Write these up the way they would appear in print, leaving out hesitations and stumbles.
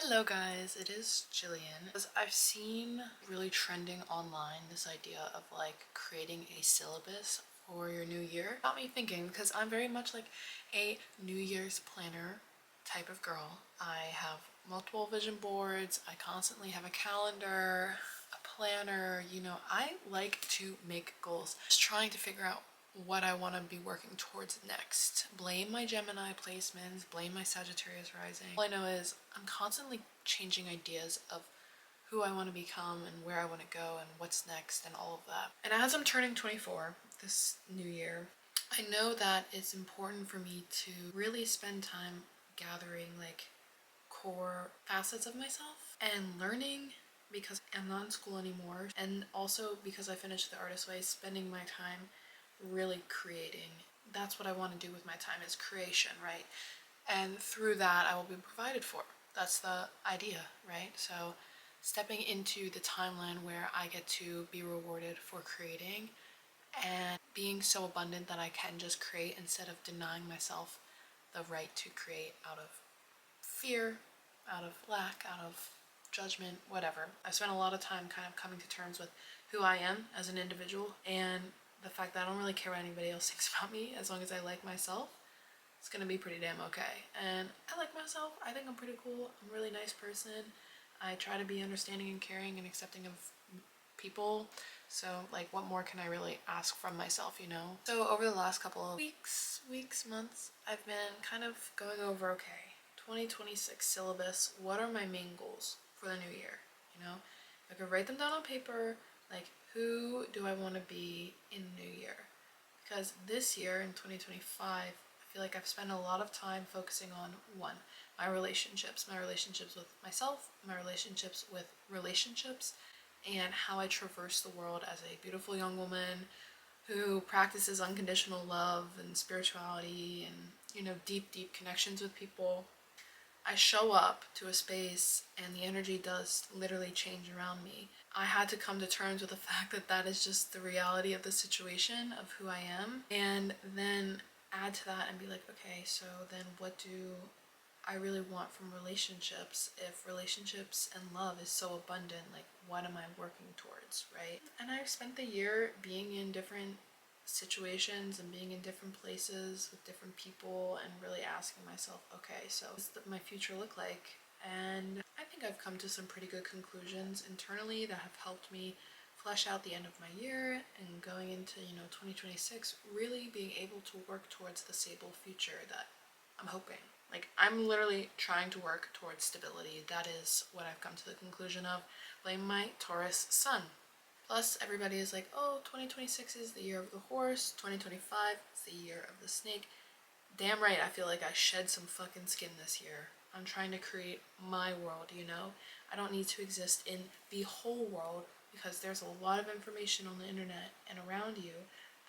Hello guys, it is Jillian. I've seen really trending online this idea of like creating a syllabus for your new year. Got me thinking because I'm very much like a New Year's planner type of girl. I have multiple vision boards, I constantly have a calendar, a planner, I like to make goals. Just trying to figure out what I want to be working towards next. Blame my Gemini placements, blame my Sagittarius rising. All I know is I'm constantly changing ideas of who I want to become and where I want to go and what's next and all of that. And as I'm turning 24 this new year, I know that it's important for me to really spend time gathering like core facets of myself and learning, because I'm not in school anymore, and also because I finished the artist way, spending my time really creating. That's what I want to do with my time, is creation, right? And through that I will be provided for. That's the idea, right? So stepping into the timeline where I get to be rewarded for creating and being so abundant that I can just create instead of denying myself the right to create out of fear, out of lack, out of judgment, whatever. I spent a lot of time kind of coming to terms with who I am as an individual and the fact that I don't really care what anybody else thinks about me. As long as I like myself, it's gonna be pretty damn okay. And I like myself. I think I'm pretty cool. I'm a really nice person. I try to be understanding and caring and accepting of people. So like, what more can I really ask from myself, So over the last couple of weeks, months, I've been kind of going over, okay, 2026 syllabus, what are my main goals for the new year? I could write them down on paper, like, who do I want to be in the new year? Because this year in 2025, I feel like I've spent a lot of time focusing on one, my relationships with myself, my relationships with relationships, and how I traverse the world as a beautiful young woman who practices unconditional love and spirituality and, deep connections with people. I show up to a space and the energy does literally change around me. I had to come to terms with the fact that that is just the reality of the situation, of who I am, and then add to that and be like, okay, so then what do I really want from relationships? If relationships and love is so abundant, like, what am I working towards, right? And I've spent the year being in different situations and being in different places with different people and really asking myself, okay, so what does my future look like? And I think I've come to some pretty good conclusions internally that have helped me flesh out the end of my year and going into 2026, really being able to work towards the stable future that I'm hoping. Like, I'm literally trying to work towards stability. That is what I've come to the conclusion of. Blame my Taurus sun. Plus, everybody is like, oh, 2026 is the year of the horse, 2025 is the year of the snake. Damn right, I feel like I shed some fucking skin this year. I'm trying to create my world, I don't need to exist in the whole world, because there's a lot of information on the internet and around you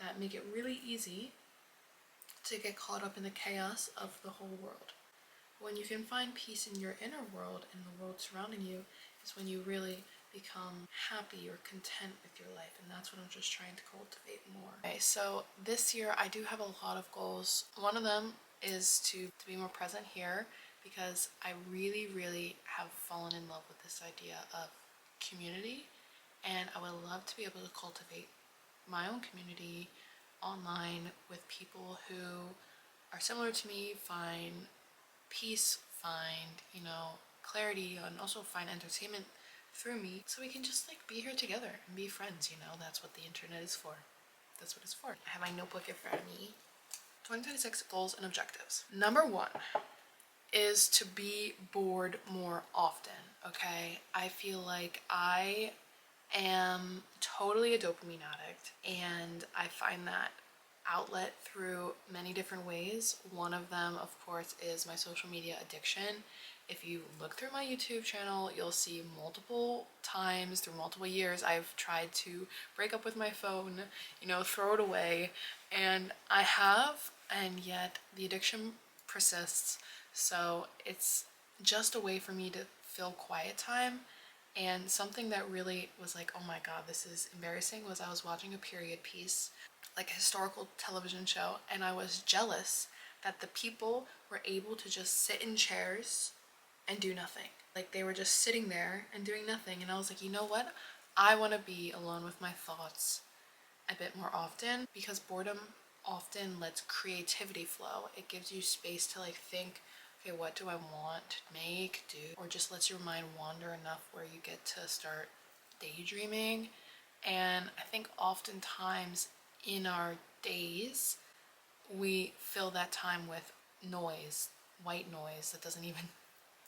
that make it really easy to get caught up in the chaos of the whole world. When you can find peace in your inner world and the world surrounding you is when you really become happy or content with your life, and that's what I'm just trying to cultivate more. Okay, so this year I do have a lot of goals. One of them is to be more present here, because I really have fallen in love with this idea of community, and I would love to be able to cultivate my own community online with people who are similar to me, find peace, find, clarity, and also find entertainment through me, so we can just like be here together and be friends. That's what the internet is for. That's what it's for. I have my notebook in front of me. 2026 goals and objectives. Number one is to be bored more often. Okay, I feel like I am totally a dopamine addict, and I find that outlet through many different ways. One of them, of course, is my social media addiction. If you look through my YouTube channel, you'll see multiple times through multiple years I've tried to break up with my phone, throw it away, and I have, and yet the addiction persists. So it's just a way for me to fill quiet time. And something that really was like, oh my god, this is embarrassing, was I was watching a period piece, like a historical television show, and I was jealous that the people were able to just sit in chairs and do nothing. Like they were just sitting there and doing nothing. And I was like, you know what? I want to be alone with my thoughts a bit more often, because boredom often lets creativity flow. It gives you space to like think, okay, what do I want to make, do, or just lets your mind wander enough where you get to start daydreaming. And I think oftentimes in our days, we fill that time with noise, white noise that doesn't even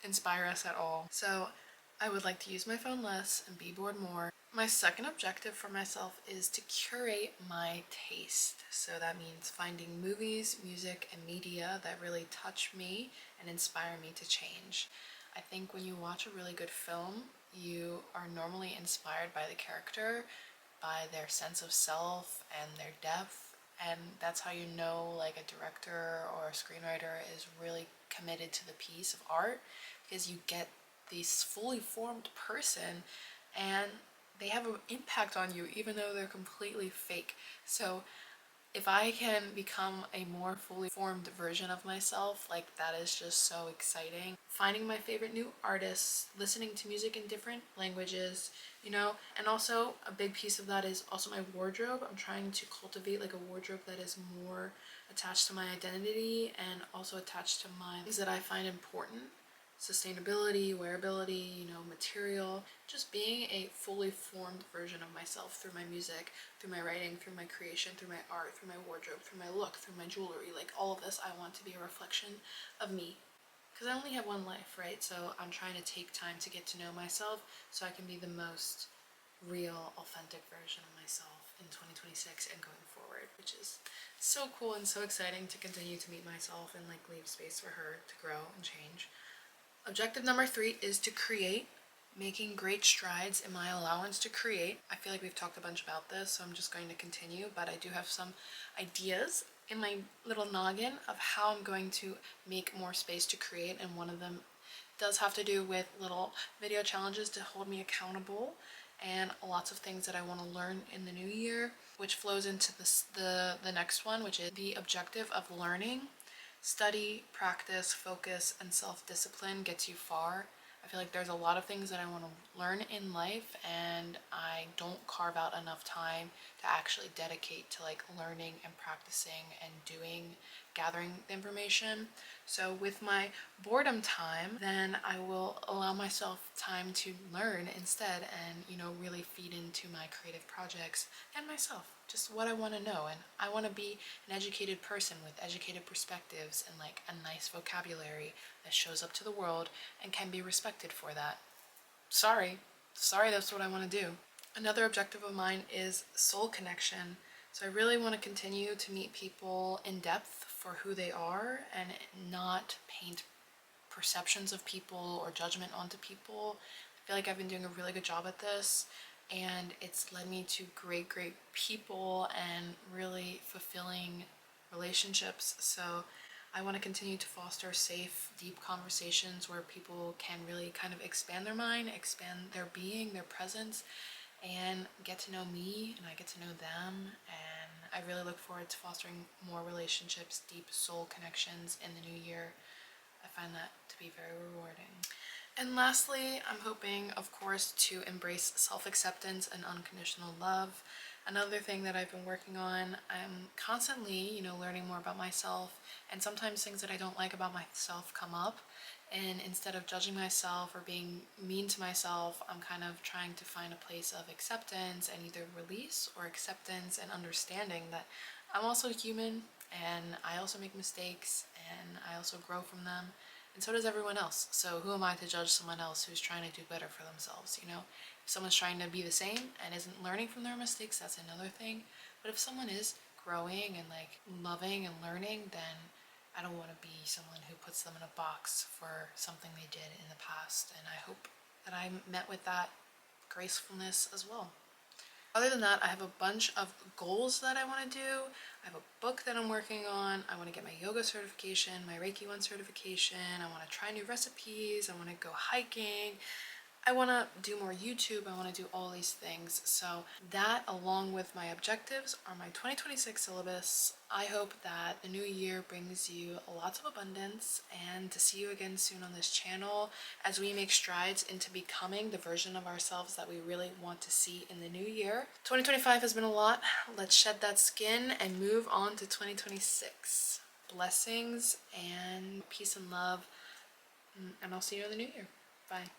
inspire us at all. So I would like to use my phone less and be bored more. My second objective for myself is to curate my taste. So that means finding movies, music, and media that really touch me and inspire me to change. I think when you watch a really good film, you are normally inspired by the character, by their sense of self and their depth, and that's how you know like a director or a screenwriter is really committed to the piece of art, because you get this fully formed person and they have an impact on you even though they're completely fake. So if I can become a more fully formed version of myself, like that is just so exciting. Finding my favorite new artists, listening to music in different languages, you know, and also a big piece of that is also my wardrobe. I'm trying to cultivate like a wardrobe that is more attached to my identity and also attached to my things that I find important. Sustainability, wearability, you know, material, just being a fully formed version of myself through my music, through my writing, through my creation, through my art, through my wardrobe, through my look, through my jewelry. Like all of this, I want to be a reflection of me. Because I only have one life, right? So I'm trying to take time to get to know myself so I can be the most real, authentic version of myself in 2026 and going forward, which is so cool and so exciting to continue to meet myself and like leave space for her to grow and change. Objective number 3 is to create, making great strides in my allowance to create. I feel like we've talked a bunch about this, so I'm just going to continue, but I do have some ideas in my little noggin of how I'm going to make more space to create, and one of them does have to do with little video challenges to hold me accountable and lots of things that I want to learn in the new year, which flows into the next one, which is the objective of learning. Study, practice, focus, and self-discipline gets you far. I feel like there's a lot of things that I want to learn in life, and I don't carve out enough time to actually dedicate to like learning and practicing and doing, gathering the information. So with my boredom time, then I will allow myself time to learn instead and, you know, really feed into my creative projects and myself, just what I want to know. And I want to be an educated person with educated perspectives and like a nice vocabulary that shows up to the world and can be respected for that. Sorry, that's what I want to do. Another objective of mine is soul connection. So I really want to continue to meet people in depth for who they are and not paint perceptions of people or judgment onto people. I feel like I've been doing a really good job at this, and it's led me to great people and really fulfilling relationships. So I want to continue to foster safe, deep conversations where people can really kind of expand their mind, expand their being, their presence, and get to know me and I get to know them. And I really look forward to fostering more relationships, deep soul connections in the new year. I find that to be very rewarding. And lastly, I'm hoping, of course, to embrace self-acceptance and unconditional love. Another thing that I've been working on, I'm constantly, you know, learning more about myself, and sometimes things that I don't like about myself come up, and instead of judging myself or being mean to myself, I'm kind of trying to find a place of acceptance and either release or acceptance and understanding that I'm also human and I also make mistakes and I also grow from them, and so does everyone else. So who am I to judge someone else who's trying to do better for themselves, you know? If someone's trying to be the same and isn't learning from their mistakes, that's another thing. But if someone is growing and like loving and learning, then I don't want to be someone who puts them in a box for something they did in the past. And I hope that I met with that gracefulness as well. Other than that, I have a bunch of goals that I want to do. I have a book that I'm working on. I want to get my yoga certification, my Reiki 1 certification. I want to try new recipes. I want to go hiking. I want to do more YouTube. I want to do all these things. So that, along with my objectives, are my 2026 syllabus. I hope that the new year brings you lots of abundance, and to see you again soon on this channel as we make strides into becoming the version of ourselves that we really want to see in the new year. 2025 has been a lot. Let's shed that skin and move on to 2026. Blessings and peace and love, and I'll see you in the new year. Bye.